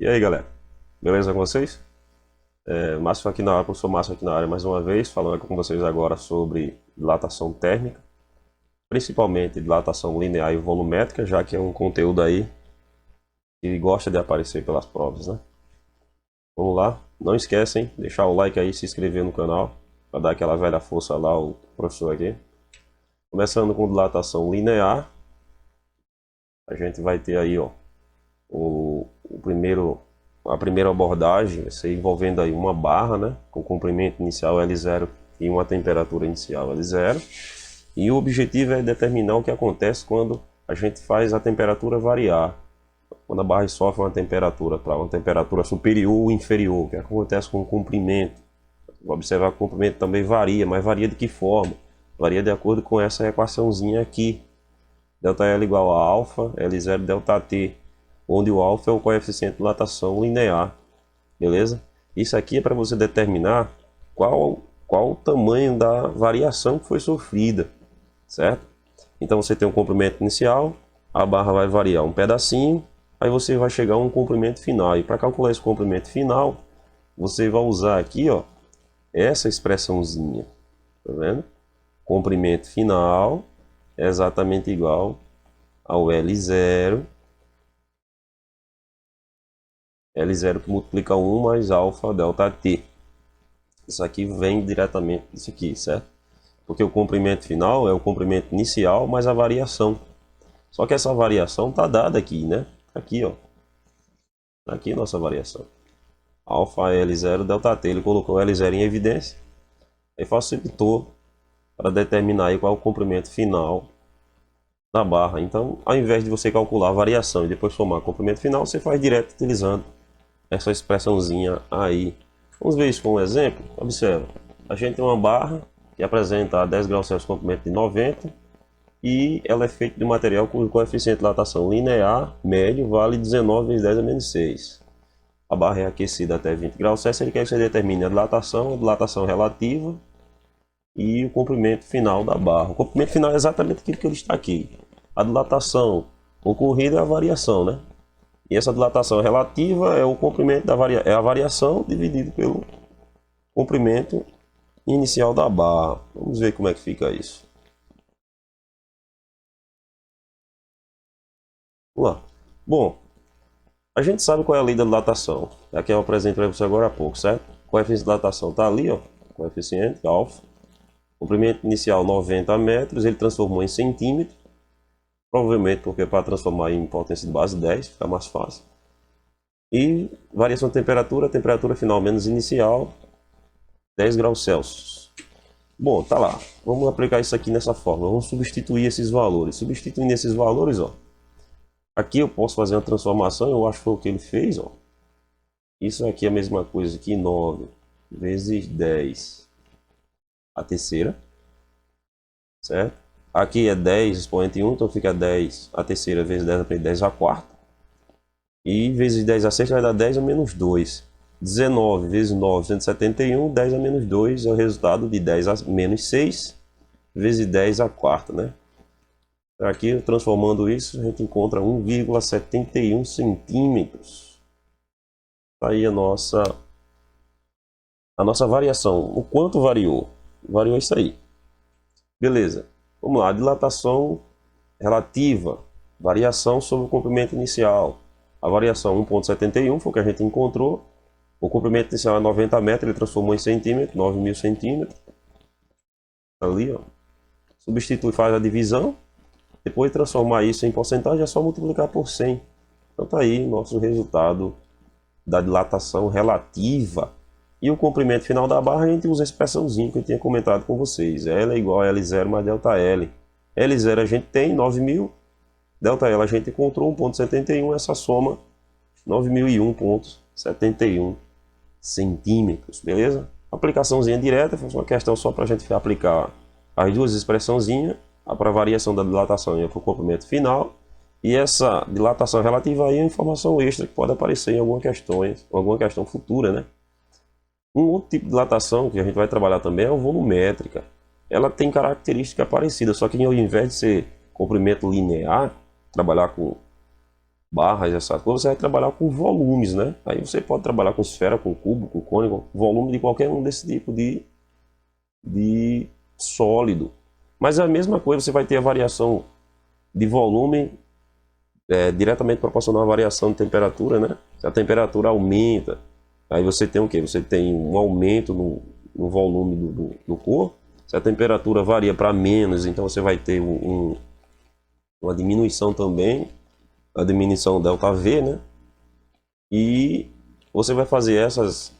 E aí, galera, beleza com vocês? Márcio aqui na área, professor Márcio aqui na área mais uma vez, falando com vocês agora sobre dilatação térmica, principalmente dilatação linear e volumétrica, já que é um conteúdo aí que gosta de aparecer pelas provas, né? Vamos lá, não esquecem, deixar o like aí, se inscrever no canal, para dar aquela velha força lá ao professor aqui. Começando com dilatação linear, a gente vai ter aí, ó, a primeira abordagem vai ser envolvendo aí uma barra, né, com comprimento inicial L0 e uma temperatura inicial L0. E o objetivo é determinar o que acontece quando a gente faz a temperatura variar. Quando a barra sofre uma temperatura para uma temperatura superior ou inferior, o que acontece com o comprimento. Vou observar que o comprimento também varia, mas varia de que forma? Varia de acordo com essa equaçãozinha aqui. ΔL igual a alfa, L0 ΔT, onde o alfa é o coeficiente de dilatação linear, beleza? Isso aqui é para você determinar qual o tamanho da variação que foi sofrida, certo? Então você tem um comprimento inicial, a barra vai variar um pedacinho, aí você vai chegar a um comprimento final. E para calcular esse comprimento final, você vai usar aqui, ó, essa expressãozinha, tá vendo? Comprimento final é exatamente igual ao L0 que multiplica 1 mais alfa delta t. Isso aqui vem diretamente disso aqui, certo? Porque o comprimento final é o comprimento inicial mais a variação. Só que essa variação está dada aqui, né? Aqui, ó. Aqui nossa variação. Alfa L0 delta t. Ele colocou L0 em evidência. E facilitou para determinar aí qual é o comprimento final da barra. Então, ao invés de você calcular a variação e depois somar o comprimento final, você faz direto utilizando essa expressãozinha aí. Vamos ver isso com um exemplo. Observa, a gente tem uma barra que apresenta a 10 graus Celsius comprimento de 90 e ela é feita de material com coeficiente de dilatação linear médio vale 19 vezes 10 a menos 6. A barra é aquecida até 20 graus Celsius. Ele quer que você determine a dilatação relativa e o comprimento final da barra. O comprimento final é exatamente aquilo que ele está aqui. A dilatação ocorrida é a variação, né? E essa dilatação relativa é o comprimento é a variação dividido pelo comprimento inicial da barra. Vamos ver como é que fica isso. Vamos lá. Bom, a gente sabe qual é a lei da dilatação. É a que eu apresentei para você agora há pouco, certo? O coeficiente de dilatação está ali, ó. Coeficiente, alfa. Comprimento inicial 90 metros, ele transformou em centímetro. Provavelmente porque para transformar em potência de base 10, fica mais fácil. E variação de temperatura, temperatura final menos inicial, 10 graus Celsius. Bom, tá lá. Vamos aplicar isso aqui nessa forma. Vamos substituir esses valores. Substituindo esses valores, ó. Aqui eu posso fazer uma transformação, eu acho que foi o que ele fez, ó. Isso aqui é a mesma coisa que 9 vezes 10 a terceira, certo? Aqui é 10 expoente 1, então fica 10 a terceira vezes 10 a 10 a quarta. E vezes 10 a sexta vai dar 10 a menos 2. 19 vezes 9, 171, 10 a menos 2 é o resultado de 10 a menos 6 vezes 10 a quarta, né? Aqui, transformando isso, a gente encontra 1,71 centímetros. Aí a nossa variação. O quanto variou? Variou isso aí. Beleza. Vamos lá, dilatação relativa, variação sobre o comprimento inicial. A variação 1,71 foi o que a gente encontrou. O comprimento inicial é 90 metros, ele transformou em centímetro, 9.000 centímetros. Ali, ó. Substitui, faz a divisão. Depois de transformar isso em porcentagem, é só multiplicar por 100. Então tá aí o nosso resultado da dilatação relativa. E o comprimento final da barra, a gente usa a expressãozinha que eu tinha comentado com vocês. L é igual a L0 mais ΔL. L0 a gente tem 9.000. ΔL a gente encontrou 1,71. Essa soma 9.001,71 centímetros. Beleza? Aplicaçãozinha direta. Foi uma questão só para a gente aplicar as duas expressãozinhas. Para a variação da dilatação e para o comprimento final. E essa dilatação relativa aí é uma informação extra que pode aparecer em alguma questão futura, né? Um outro tipo de dilatação que a gente vai trabalhar também é a volumétrica. Ela tem característica parecida, só que ao invés de ser comprimento linear, trabalhar com barras, essa coisa, você vai trabalhar com volumes, né? Aí você pode trabalhar com esfera, com cubo, com cone, com volume de qualquer um desse tipo de sólido. Mas é a mesma coisa, você vai ter a variação de volume diretamente proporcional à variação de temperatura, né? Se a temperatura aumenta, aí você tem o quê? Você tem um aumento no volume do corpo. Se a temperatura varia para menos, então você vai ter uma diminuição também, a diminuição ΔV, né? E você vai fazer essas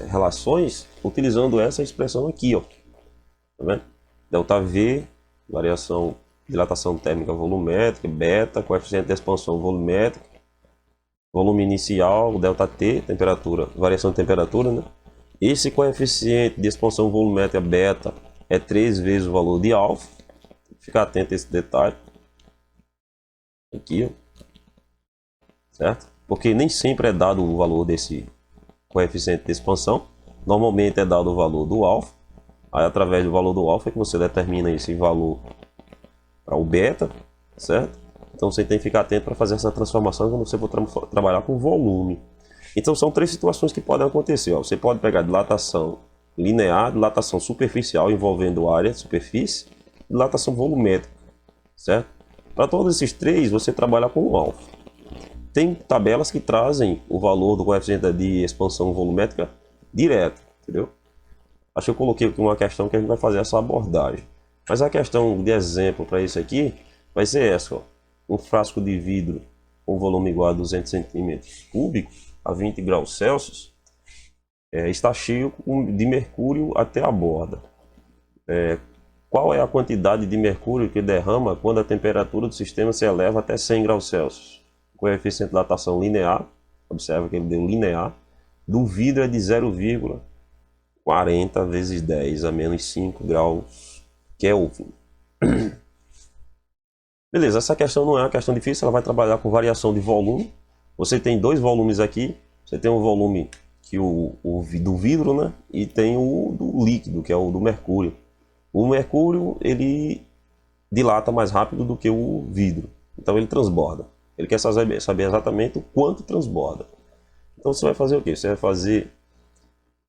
relações utilizando essa expressão aqui, ó. Tá vendo? ΔV, variação, dilatação térmica volumétrica, beta, coeficiente de expansão volumétrica, volume inicial, ΔT, temperatura, variação de temperatura, né? Esse coeficiente de expansão volumétrica beta é 3 vezes o valor de alfa. Fica atento a esse detalhe. Aqui, ó. Certo? Porque nem sempre é dado o valor desse coeficiente de expansão. Normalmente é dado o valor do alfa. Aí, através do valor do alfa, é que você determina esse valor para o beta, certo? Então, você tem que ficar atento para fazer essa transformação quando você for trabalhar com volume. Então, são 3 situações que podem acontecer. Ó. Você pode pegar dilatação linear, dilatação superficial, envolvendo área, superfície, dilatação volumétrica, certo? Para todos esses 3, você trabalha com o alfa. Tem tabelas que trazem o valor do coeficiente de expansão volumétrica direto, entendeu? Acho que eu coloquei aqui uma questão que a gente vai fazer essa abordagem. Mas a questão de exemplo para isso aqui vai ser essa, ó. Um frasco de vidro com volume igual a 200 centímetros cúbicos a 20 graus Celsius está cheio de mercúrio até a borda. Qual é a quantidade de mercúrio que derrama quando a temperatura do sistema se eleva até 100 graus Celsius? O coeficiente de dilatação linear, observa que ele deu linear, do vidro é de 0,40 vezes 10 a menos 5 graus Kelvin. Beleza, essa questão não é uma questão difícil, ela vai trabalhar com variação de volume. Você tem 2 volumes aqui, você tem um volume que do vidro, né? E tem o do líquido, que é o do mercúrio. O mercúrio, ele dilata mais rápido do que o vidro, então ele transborda. Ele quer saber exatamente o quanto transborda. Então você vai fazer o que? Você vai fazer,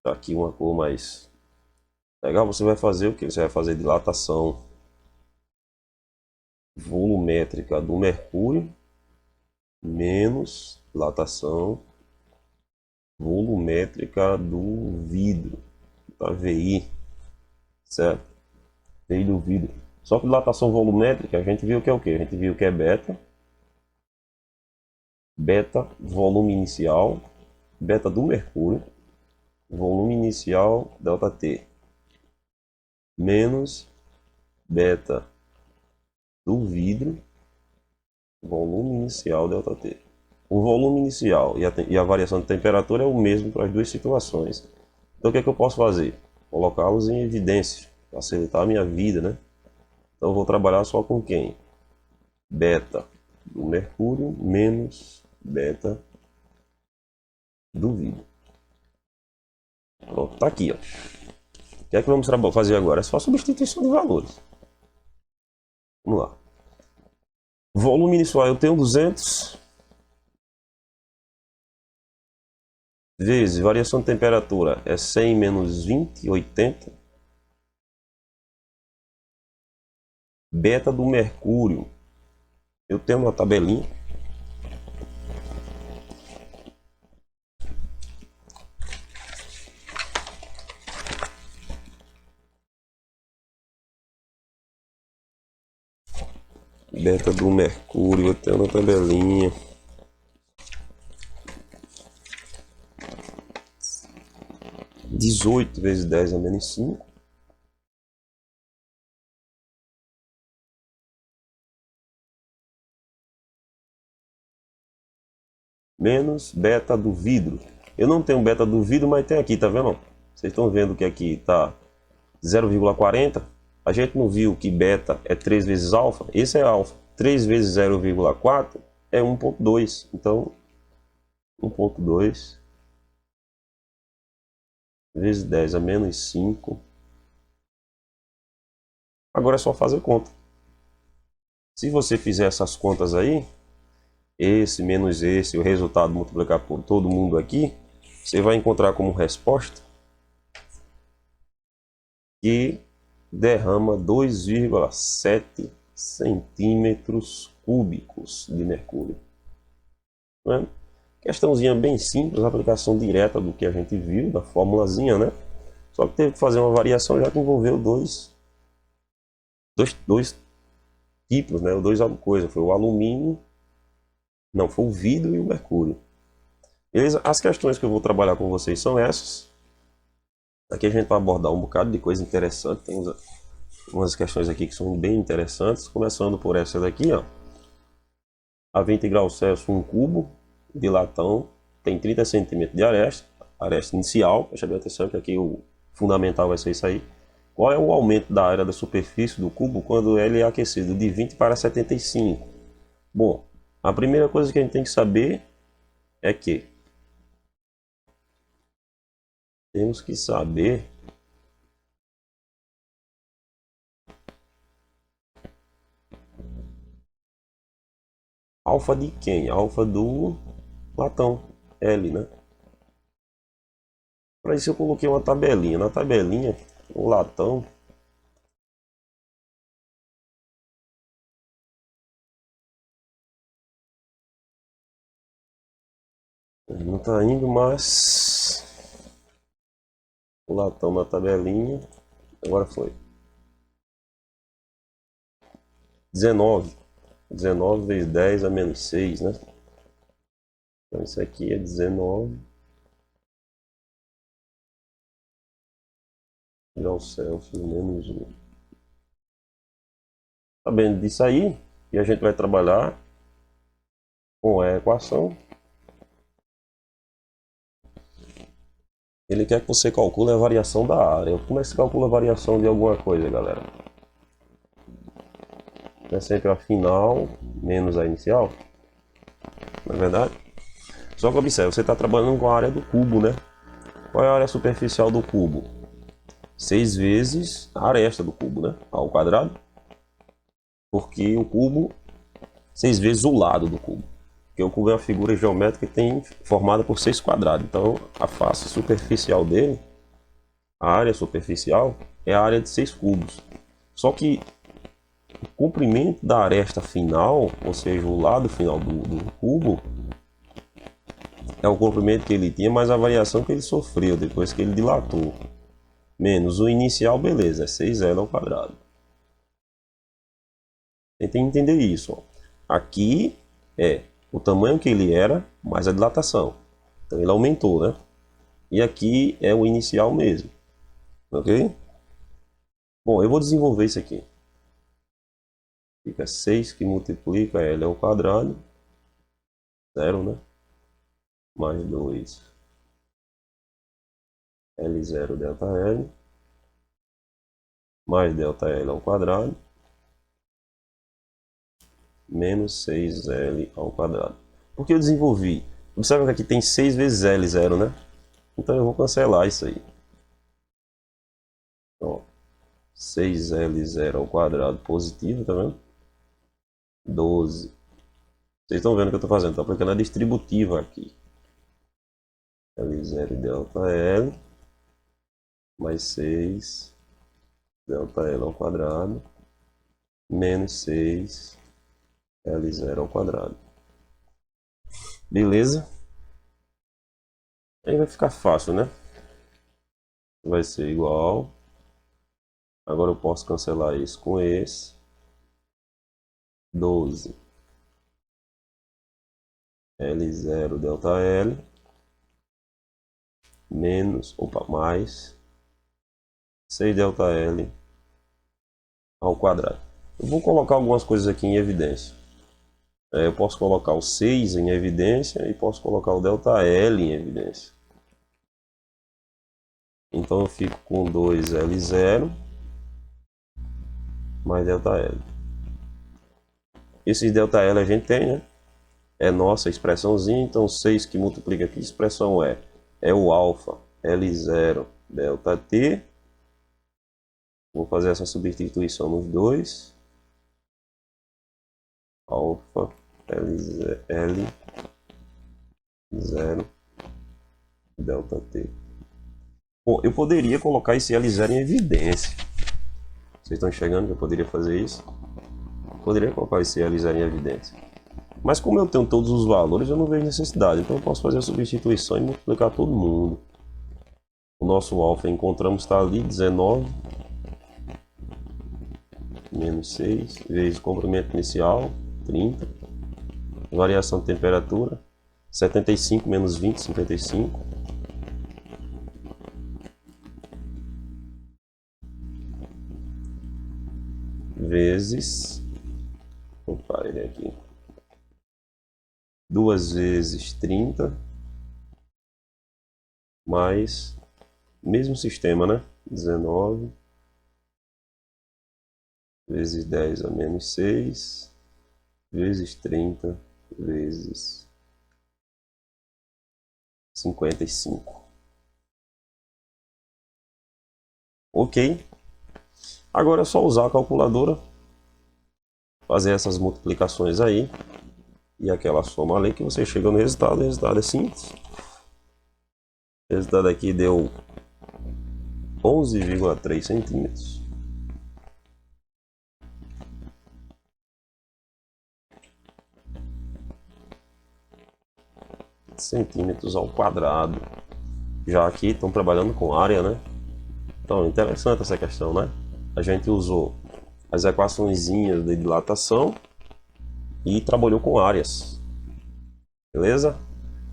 tá aqui uma cor mais legal, você vai fazer o que? Você vai fazer dilatação volumétrica do mercúrio menos dilatação volumétrica do vidro, tá? VI, certo? VI do vidro. Só que dilatação volumétrica a gente viu que é o que? A gente viu que é beta, volume inicial, beta do mercúrio, volume inicial ΔT, menos beta do vidro, volume inicial ΔT. O volume inicial e a variação de temperatura é o mesmo para as 2 situações. Então o que é que eu posso fazer? Colocá-los em evidência, facilitar a minha vida, né? Então eu vou trabalhar só com quem? Beta do mercúrio menos beta do vidro. Pronto, tá aqui, ó. O que é que vamos fazer agora? É só substituição de valores. Vamos lá. Volume inicial eu tenho 200 vezes variação de temperatura é 100 menos 20, 80. Beta do mercúrio, eu tenho uma tabelinha. Beta do mercúrio, eu tenho uma tabelinha. Dezoito vezes 10 a menos 5. Menos beta do vidro. Eu não tenho beta do vidro, mas tem aqui, tá vendo? Vocês estão vendo que aqui tá 0,40. A gente não viu que beta é 3 vezes alfa? Esse é alfa. 3 vezes 0,4 é 1,2. Então, 1,2 vezes 10 a menos 5. Agora é só fazer conta. Se você fizer essas contas aí, esse menos esse, o resultado multiplicar por todo mundo aqui, você vai encontrar como resposta que derrama 2,7 centímetros cúbicos de mercúrio. Né? Questãozinha bem simples, aplicação direta do que a gente viu, da formulazinha, né? Só que teve que fazer uma variação já que envolveu dois tipos, né? Dois coisas, foi o alumínio, não, foi o vidro e o mercúrio. Beleza? As questões que eu vou trabalhar com vocês são essas. Aqui a gente vai abordar um bocado de coisa interessante, tem umas questões aqui que são bem interessantes, começando por essa daqui, ó. A 20 graus Celsius, um cubo de latão tem 30 centímetros de aresta inicial, preste bem atenção que aqui o fundamental vai ser isso aí. Qual é o aumento da área da superfície do cubo quando ele é aquecido? De 20 para 75. Bom, a primeira coisa que a gente tem que saber é que temos que saber alfa de quem? Alfa do latão, L, né? Para isso eu coloquei uma tabelinha. Na tabelinha, o latão não está indo, mas o latão na tabelinha, agora foi 19 vezes 10 a menos 6, né? Então isso aqui é 19 graus Celsius menos 1. Sabendo disso aí, e a gente vai trabalhar com a equação. Ele quer que você calcule a variação da área. Como é que se calcula a variação de alguma coisa, galera? É sempre a final menos a inicial, não é verdade? Só que observe, você está trabalhando com a área do cubo, né? Qual é a área superficial do cubo? 6 vezes a aresta do cubo, né? Ao quadrado. Porque o cubo, 6 vezes o lado do cubo. Porque o cubo é uma figura geométrica que tem formada por 6 quadrados. Então, a face superficial dele, a área superficial, é a área de 6 cubos. Só que o comprimento da aresta final, ou seja, o lado final do cubo, é o comprimento que ele tinha, mais a variação que ele sofreu depois que ele dilatou. Menos o inicial, beleza, é 6L ao quadrado. Tentem entender isso. Ó. Aqui é o tamanho que ele era, mais a dilatação. Então ele aumentou, né? E aqui é o inicial mesmo. Ok? Bom, eu vou desenvolver isso aqui. Fica 6 que multiplica L ao quadrado. 0, né? Mais 2 L0 delta L. Mais delta L ao quadrado. Menos 6L ao quadrado. Por que eu desenvolvi? Observa que aqui tem 6 vezes L0, né? Então eu vou cancelar isso aí. Ó, 6L0 ao quadrado positivo, tá vendo? 12. Vocês estão vendo o que eu estou fazendo? Estou aplicando a distributiva aqui. L0 delta L mais 6 delta L ao quadrado menos 6 L0 ao quadrado. Beleza? Aí vai ficar fácil, né? Vai ser igual. Agora eu posso cancelar isso com esse. 12 L0 delta L menos, mais 6 delta L ao quadrado. Eu vou colocar algumas coisas aqui em evidência. Eu posso colocar o 6 em evidência e posso colocar o delta L em evidência. Então eu fico com 2L0 mais delta L. Esse delta L a gente tem, né? É nossa expressãozinha, então 6 que multiplica aqui, expressão é o alfa L0 delta T. Vou fazer essa substituição nos dois. Alfa L0 ΔT. Bom, eu poderia colocar esse L0 em evidência. Vocês estão enxergando que eu poderia fazer isso? Poderia colocar esse L0 em evidência. Mas como eu tenho todos os valores, eu não vejo necessidade. Então eu posso fazer a substituição e multiplicar todo mundo. O nosso alfa encontramos está ali, 19 menos 6 vezes comprimento inicial, 30. Variação de temperatura, 75 menos 20, 55. Vezes, opa, ele aqui, 2 vezes 30, mais, mesmo sistema, né? 19 vezes 10 a menos 6, vezes 30, vezes 55. Ok. Agora é só usar a calculadora, fazer essas multiplicações aí, e aquela soma ali que você chega no resultado. O resultado é simples. O resultado aqui deu 11,3 centímetros. Centímetros ao quadrado. Já aqui estão trabalhando com área, né? Então, interessante essa questão, né? A gente usou as equaçõezinhas de dilatação e trabalhou com áreas. Beleza?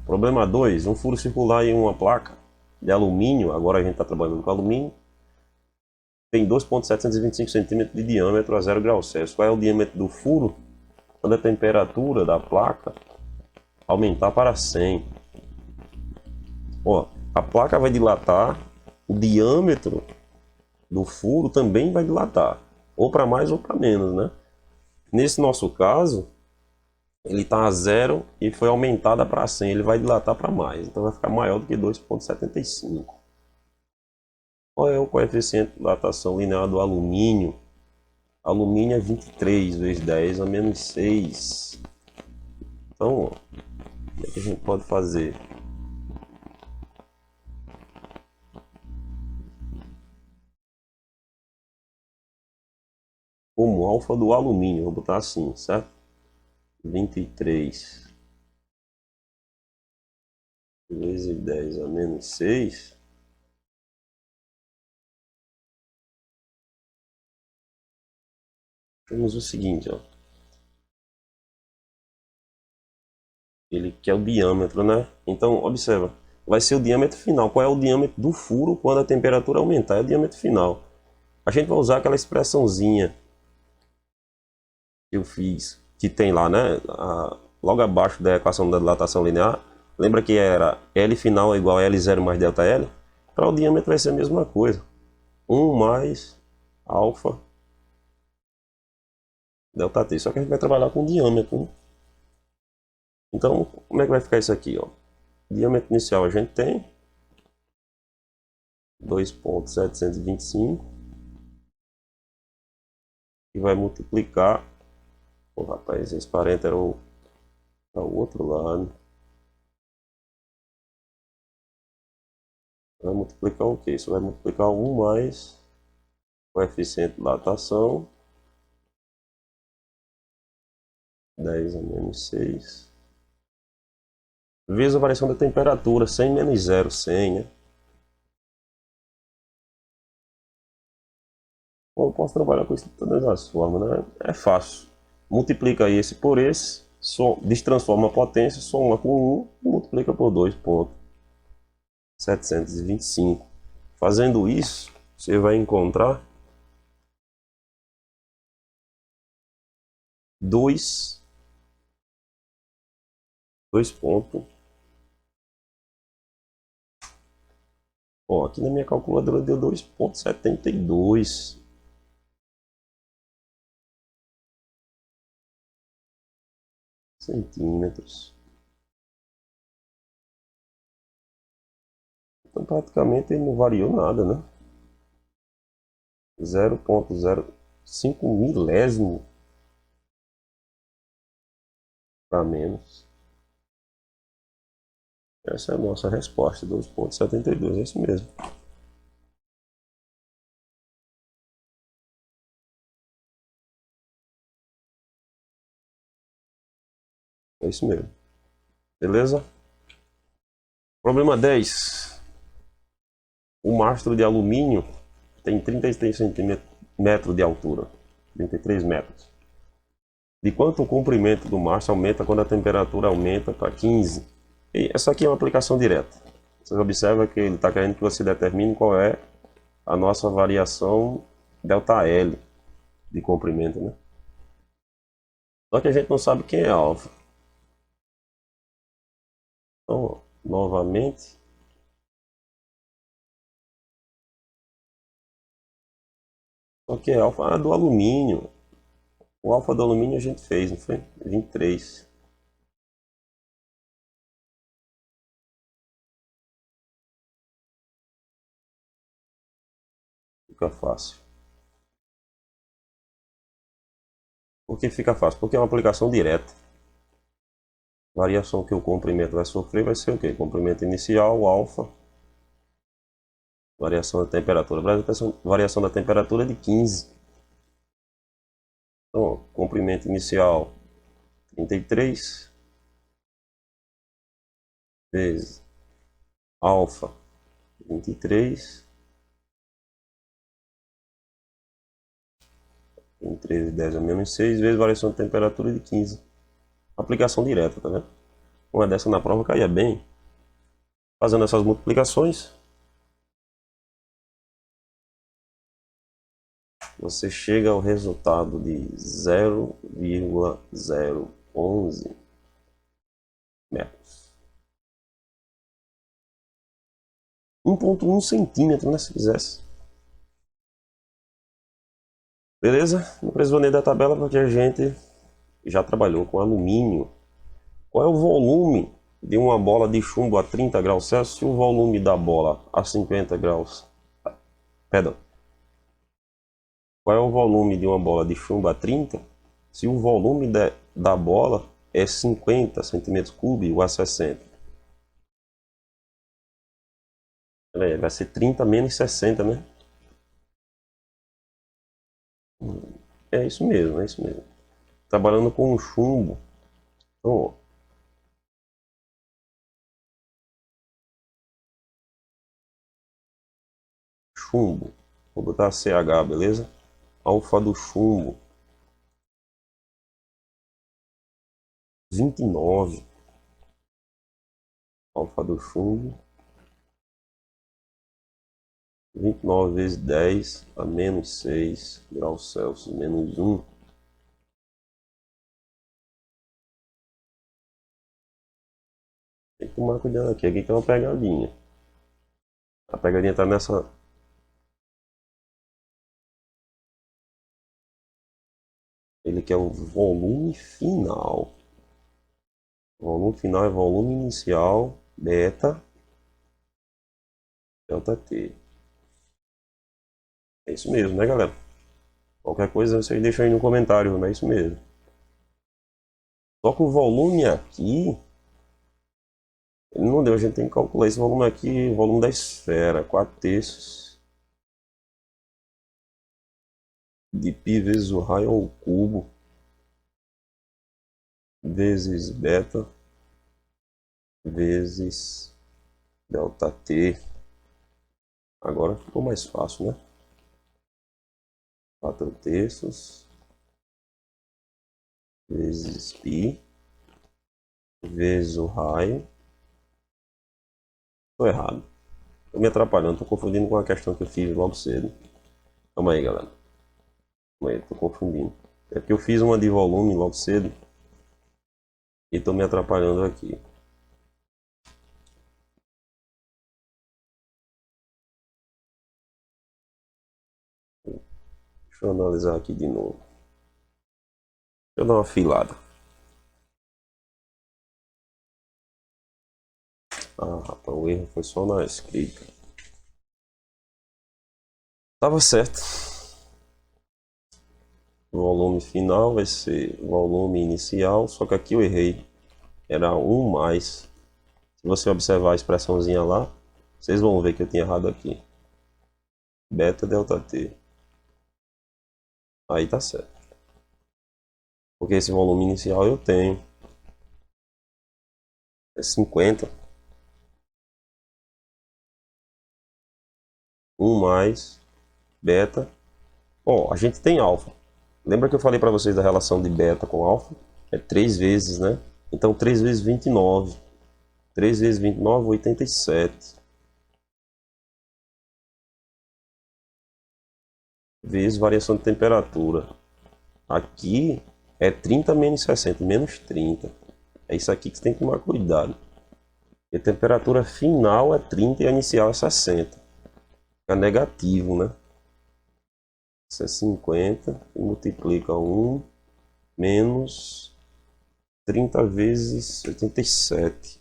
Problema 2, um furo circular em uma placa de alumínio. Agora a gente está trabalhando com alumínio. Tem 2,725 centímetros de diâmetro a 0 graus Celsius. Qual é o diâmetro do furo? Quando a temperatura da placa aumentar para 100. Ó, a placa vai dilatar, o diâmetro do furo também vai dilatar, ou para mais ou para menos, né? Nesse nosso caso, ele está a 0 e foi aumentada para 100, ele vai dilatar para mais, então vai ficar maior do que 2,75. Qual é o coeficiente de dilatação linear do alumínio? Alumínio é 23 vezes 10 a menos 6. Então, ó, o que a gente pode fazer? Como alfa do alumínio, vou botar assim, certo? 23 vezes 10 a menos 6. Temos o seguinte, ó. Ele quer o diâmetro, né? Então, observa. Vai ser o diâmetro final. Qual é o diâmetro do furo quando a temperatura aumentar? É o diâmetro final. A gente vai usar aquela expressãozinha que eu fiz, que tem lá, né? Logo abaixo da equação da dilatação linear. Lembra que era L final é igual a L0 mais ΔL? Para o diâmetro vai ser a mesma coisa. 1 mais alfa ΔT. Só que a gente vai trabalhar com diâmetro, né? Então, como é que vai ficar isso aqui, ó? Diâmetro inicial a gente tem 2,725 e vai multiplicar. Oh, rapaz, esse parente era o outro lado. Vai multiplicar o quê? Isso vai multiplicar 1 mais coeficiente de dilatação, 10 a menos 6, vezes a variação da temperatura, 100 menos 0, 100, né? Bom, eu posso trabalhar com isso de todas as formas, né? É fácil. Multiplica esse por esse, destransforma a potência, soma com 1 e multiplica por 2,725. Fazendo isso, você vai encontrar 2 pontos. Ó, aqui na minha calculadora deu 2,72 centímetros. Então praticamente ele não variou nada, né? 0,05 milésimo para menos. Essa é a nossa resposta, 2,72, é isso mesmo. É isso mesmo. Beleza? Problema 10. O mastro de alumínio tem 33 centímetros de altura. 33 metros. De quanto o comprimento do mastro aumenta quando a temperatura aumenta para 15? E essa aqui é uma aplicação direta. Você observa que ele está querendo que você determine qual é a nossa variação ΔL de comprimento, né? Só que a gente não sabe quem é alfa. Então, novamente, só que é alfa do alumínio. O alfa do alumínio a gente fez, não foi? 23. Fica fácil. Por que fica fácil? Porque é uma aplicação direta. A variação que o comprimento vai sofrer vai ser o quê? Comprimento inicial, alfa. Variação da temperatura. Variação da temperatura é de 15. Então, ó, comprimento inicial 33 vezes alfa 23. 23 10 a menos 6 vezes variação de temperatura de 15. Aplicação direta, tá vendo? Uma dessa na prova caía bem. Fazendo essas multiplicações, você chega ao resultado de 0,011 metros. 1,1 centímetro, né, se quisesse. Beleza? Não preciso nem da tabela porque a gente já trabalhou com alumínio. Qual é o volume de uma bola de chumbo a 30 graus Celsius e o volume da bola a 50 graus? Perdão. Qual é o volume de uma bola de chumbo a 30 se o volume da bola é 50 centímetros cúbicos a 60? Vai ser 30 menos 60, né? É isso mesmo, é isso mesmo. Trabalhando com chumbo. Então, ó, chumbo. Vou botar CH, beleza? Alfa do chumbo. 29. Alfa do chumbo. 29 vezes 10 a menos 6 graus Celsius, menos 1. Tem que tomar cuidado aqui. Aqui tem uma pegadinha. A pegadinha está nessa. Ele quer o volume final. O volume final é volume inicial, beta, delta T. É isso mesmo, né, galera? Qualquer coisa vocês deixam aí no comentário, não é isso mesmo. Só que o volume aqui, ele não deu, a gente tem que calcular esse volume aqui, o volume da esfera, 4/3 de π vezes o raio ao cubo, vezes beta, vezes delta T. Agora ficou mais fácil, né? 4/3 vezes π vezes o raio. Tô errado. Tô me atrapalhando, tô confundindo com a questão que eu fiz logo cedo. Calma aí, galera. Calma aí, tô confundindo. É porque eu fiz uma de volume logo cedo e tô me atrapalhando aqui. Deixa eu analisar aqui de novo. Deixa eu dar uma filada. Ah, rapaz, o erro foi só na escrita. Tava certo. O volume final vai ser volume inicial, só que aqui eu errei. Era 1 mais. Se você observar a expressãozinha lá, vocês vão ver que eu tinha errado aqui. Beta delta T. Aí tá certo. Porque esse volume inicial eu tenho. É 50. 1 mais beta. Ó, a gente tem alfa. Lembra que eu falei para vocês da relação de beta com alfa? É 3 vezes, né? Então 3 vezes 29. 3 vezes 29, 87. Vezes variação de temperatura. Aqui é 30 menos 60, menos 30. É isso aqui que você tem que tomar cuidado. E a temperatura final é 30 e a inicial é 60. É negativo, né? Isso é 50 e multiplica 1 menos 30 vezes 87.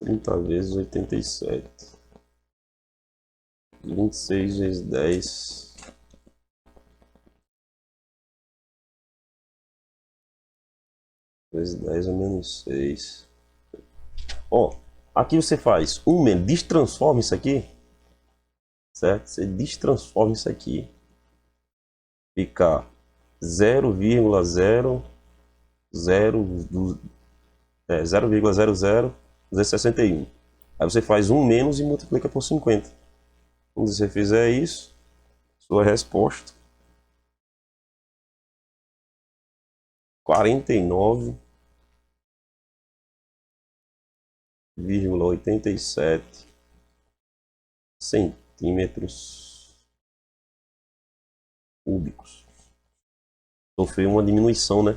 30 vezes 87. 26 vezes 10. Vezes 10 é menos 6. Ó, aqui você faz 1 menos, destransforma isso aqui, certo? Você destransforma isso aqui. Fica 0,00261. Aí você faz 1 menos e multiplica por 50. Quando você fizer isso, sua resposta 49,87 centímetros cúbicos. Sofreu uma diminuição, né?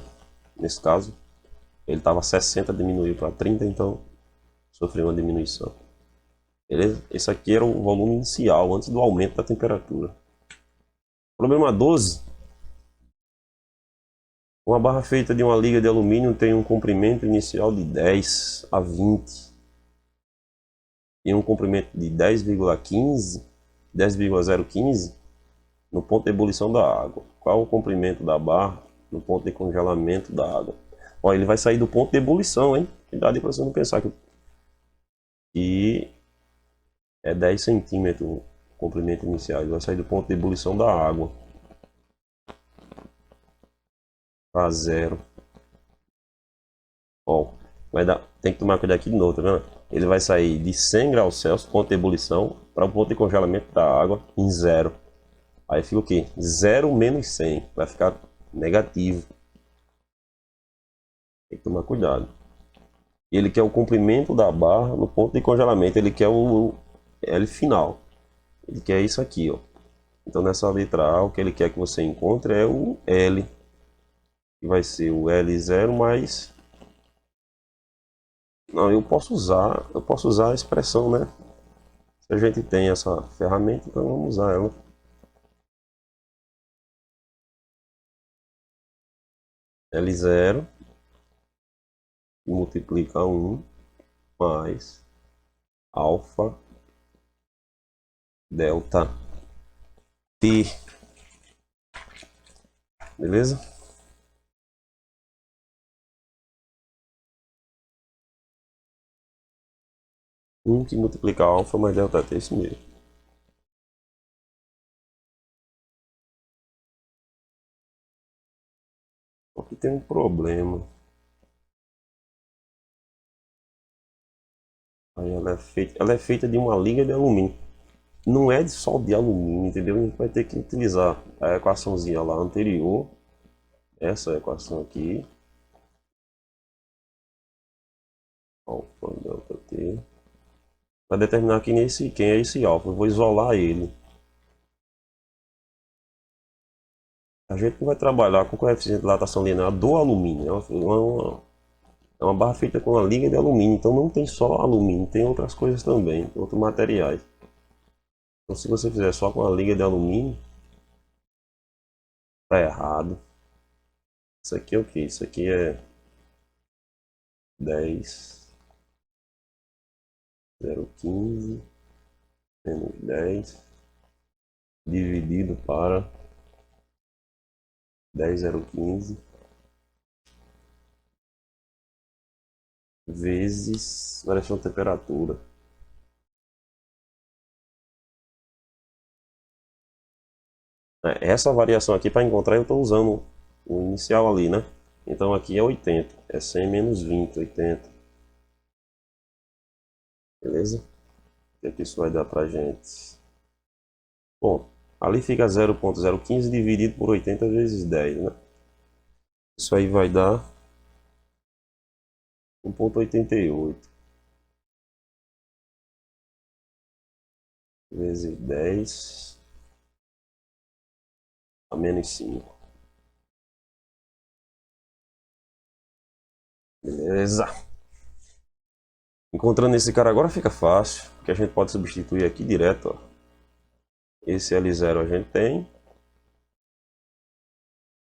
Nesse caso, ele estava 60, diminuiu para 30, então sofreu uma diminuição. Beleza? Esse aqui era o volume inicial, antes do aumento da temperatura. Problema 12. Uma barra feita de uma liga de alumínio tem um comprimento inicial de 10 a 20 e um comprimento de 10,015 no ponto de ebulição da água. Qual o comprimento da barra no ponto de congelamento da água? Ó, ele vai sair do ponto de ebulição, hein? Cuidado para você não pensar que é 10 centímetros o comprimento inicial. Ele vai sair do ponto de ebulição da água para 0. Ó, tem que tomar cuidado aqui de novo, tá vendo? Ele vai sair de 100 graus Celsius, ponto de ebulição, para o ponto de congelamento da água em 0. Aí fica o quê? 0 menos 100. Vai ficar negativo. Tem que tomar cuidado. E ele quer o comprimento da barra no ponto de congelamento. Ele quer o L final. Ele quer isso aqui, ó. Então nessa letra A, o que ele quer que você encontre é o L. Que vai ser o L0 mais... Não, eu posso usar a expressão, né? Se a gente tem essa ferramenta, então vamos usar ela. L0 multiplica 1 mais alfa delta T. Beleza? Que multiplica alfa mais delta T, isso mesmo. Aqui tem um problema. Aí ela é feita de uma liga de alumínio. Não é só de alumínio, entendeu? A gente vai ter que utilizar a equaçãozinha lá anterior. Essa equação aqui. Alfa delta T. Para determinar quem é esse alfa. Eu vou isolar ele. A gente não vai trabalhar com coeficiente de dilatação linear do alumínio. É uma barra feita com uma liga de alumínio. Então não tem só alumínio, tem outras coisas também, outros materiais. Então se você fizer só com a liga de alumínio, tá errado. Isso aqui é o que? Isso aqui é 10, 0,15, menos 10 dividido para 10,015 vezes variação de temperatura. Essa variação aqui para encontrar eu estou usando o inicial ali, né? Então aqui é 80, é 100 menos 20, 80. Beleza? O que isso vai dar pra gente? Bom, ali fica 0,015 dividido por 80 vezes 10, né? Isso aí vai dar 1,88 vezes 10 a menos 5. Beleza? Encontrando esse cara agora fica fácil, porque a gente pode substituir aqui direto, ó. Esse L0 a gente tem.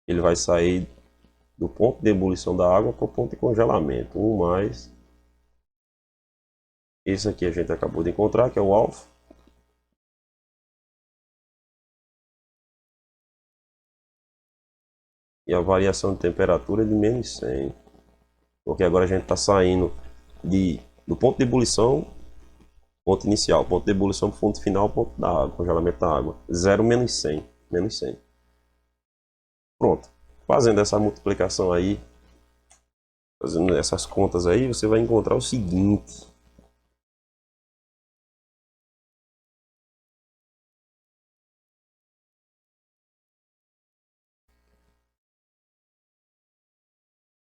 Ele vai sair do ponto de ebulição da água para o ponto de congelamento. 1 mais esse aqui a gente acabou de encontrar, que é o alfa. E a variação de temperatura é de menos 100. Porque agora a gente está saindo do ponto de ebulição, ponto inicial, ponto de ebulição, ponto final, ponto da água, congelamento da água. 0 menos 100. Menos 100. Pronto. Fazendo essa multiplicação aí, fazendo essas contas aí, você vai encontrar o seguinte.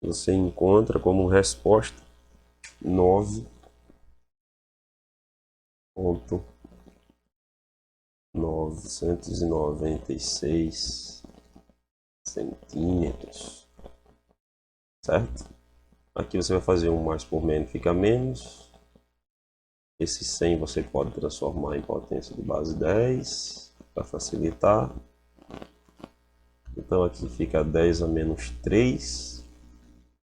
Você encontra como resposta 9,996 centímetros, certo? Aqui você vai fazer um mais por menos, fica menos. Esse 100 você pode transformar em potência de base 10 para facilitar. Então aqui fica 10 a menos 3.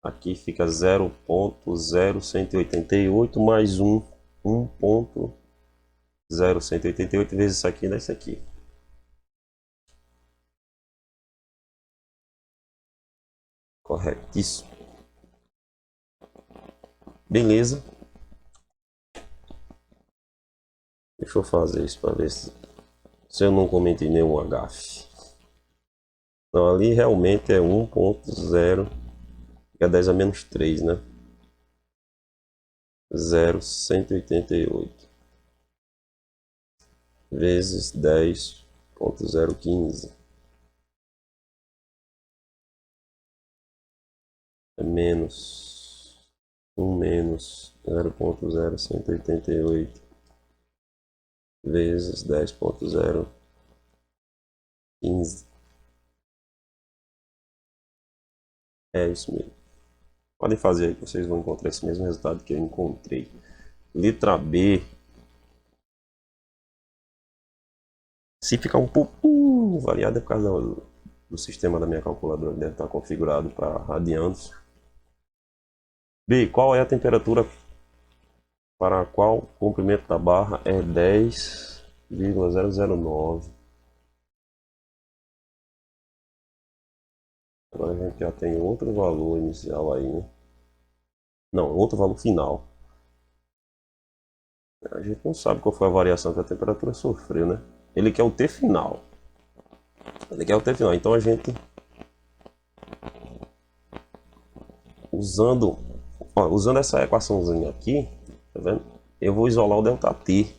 Aqui fica 0,0188 mais 1,0188 vezes isso aqui dá isso aqui. Corretíssimo. Beleza. Deixa eu fazer isso para ver se eu não comentei nenhum gafe. Não, ali realmente é 1,0, fica 10 a menos 3, né? 0,188 vezes 10,015 é menos 1 menos 0,0188 vezes 10,015. É isso mesmo. Podem fazer aí que vocês vão encontrar esse mesmo resultado que eu encontrei. Letra B. Se ficar um pouco variado é por causa do sistema da minha calculadora, que deve estar configurado para radianos. B. Qual é a temperatura para a qual o comprimento da barra é 10,009? Agora a gente já tem outro valor inicial aí, né? Não, outro valor final. A gente não sabe qual foi a variação que a temperatura sofreu, né? Ele quer o T final. Ele quer o T final. Então a gente, usando essa equaçãozinha aqui, tá vendo? Eu vou isolar o ΔT.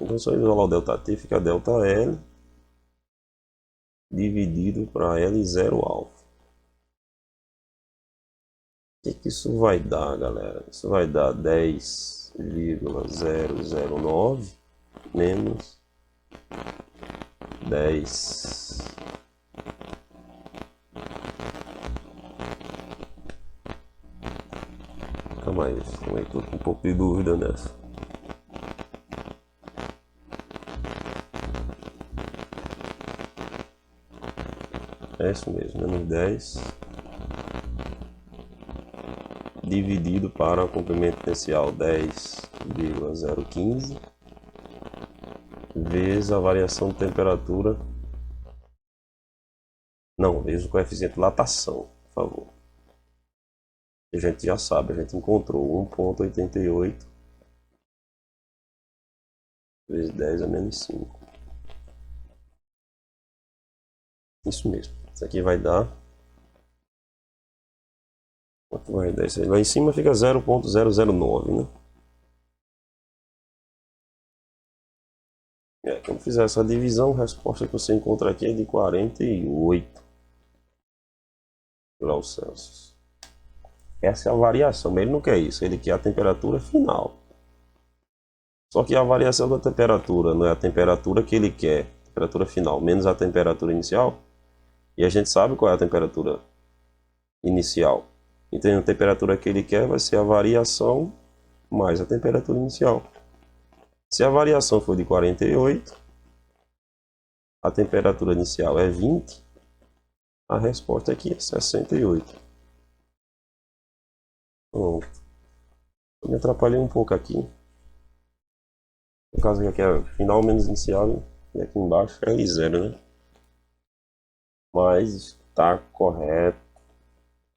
Então se eu isolar o ΔT, fica ΔL dividido para L0 alfa. O que isso vai dar, galera? Isso vai dar 10,009 menos 10. Calma aí, tô com um pouco de dúvida nessa. É isso mesmo, menos 10 dividido para o comprimento inicial 10,015 vezes a variação de temperatura. Não, vezes o coeficiente de dilatação, por favor. A gente já sabe, a gente encontrou 1,88 vezes 10 a menos 5. Isso mesmo. Isso aqui vai dar... Quanto vai dar isso aí? Lá em cima fica 0,009, né? Quando fizer essa divisão, a resposta que você encontra aqui é de 48 graus Celsius. Essa é a variação, mas ele não quer isso, ele quer a temperatura final. Só que a variação da temperatura não é a temperatura que ele quer, temperatura final, menos a temperatura inicial. E a gente sabe qual é a temperatura inicial. Então a temperatura que ele quer vai ser a variação mais a temperatura inicial. Se a variação for de 48, a temperatura inicial é 20, a resposta aqui é 68. Pronto. Eu me atrapalhei um pouco aqui. No caso aqui é final menos inicial, e aqui embaixo é I0, né? Mas está correto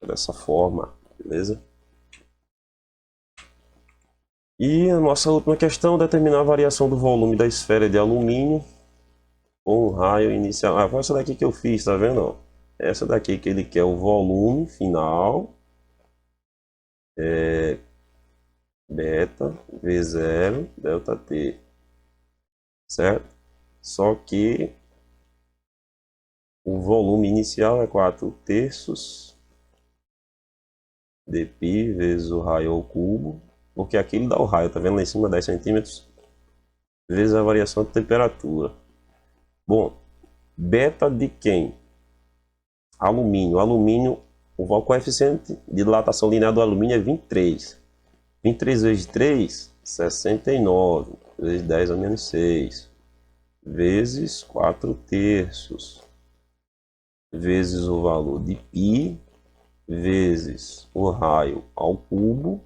dessa forma, beleza? E a nossa última questão, determinar a variação do volume da esfera de alumínio com um raio inicial. Ah, foi essa daqui que eu fiz, tá vendo? Essa daqui que ele quer o volume final, beta V0 delta T, certo? Só que o volume inicial é 4/3 de π vezes o raio ao cubo, porque aqui ele dá o raio, tá vendo lá em cima, 10 centímetros, vezes a variação de temperatura. Bom, beta de quem? Alumínio. Alumínio, o coeficiente de dilatação linear do alumínio é 23. 23 vezes 3, 69, vezes 10 a menos 6, vezes 4/3, vezes o valor de π, vezes o raio ao cubo,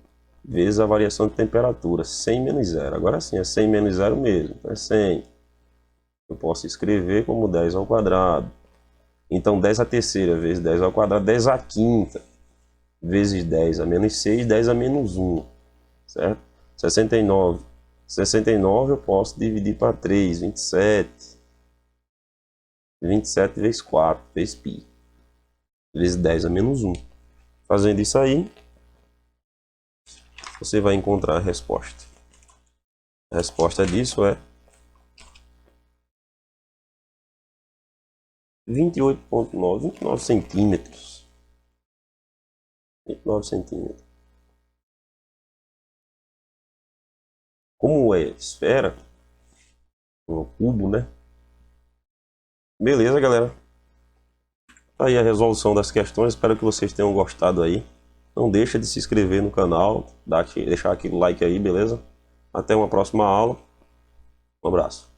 vezes a variação de temperatura, 100 menos 0. Agora sim, é 100 menos 0 mesmo, é 100. Eu posso escrever como 10 ao quadrado. Então 10 a terceira vezes 10 ao quadrado, 10 a quinta, vezes 10 a menos 6, 10 a menos 1, certo? 69. 69 eu posso dividir para 3, 27. 27 vezes 4, vezes π, vezes 10 a menos 1. Fazendo isso aí, você vai encontrar a resposta. A resposta disso é 28,9 centímetros. 29 centímetros. Como é esfera, um cubo, né? Beleza, galera. Tá aí a resolução das questões. Espero que vocês tenham gostado aí. Não deixa de se inscrever no canal, deixar aquele like aí, beleza? Até uma próxima aula. Um abraço.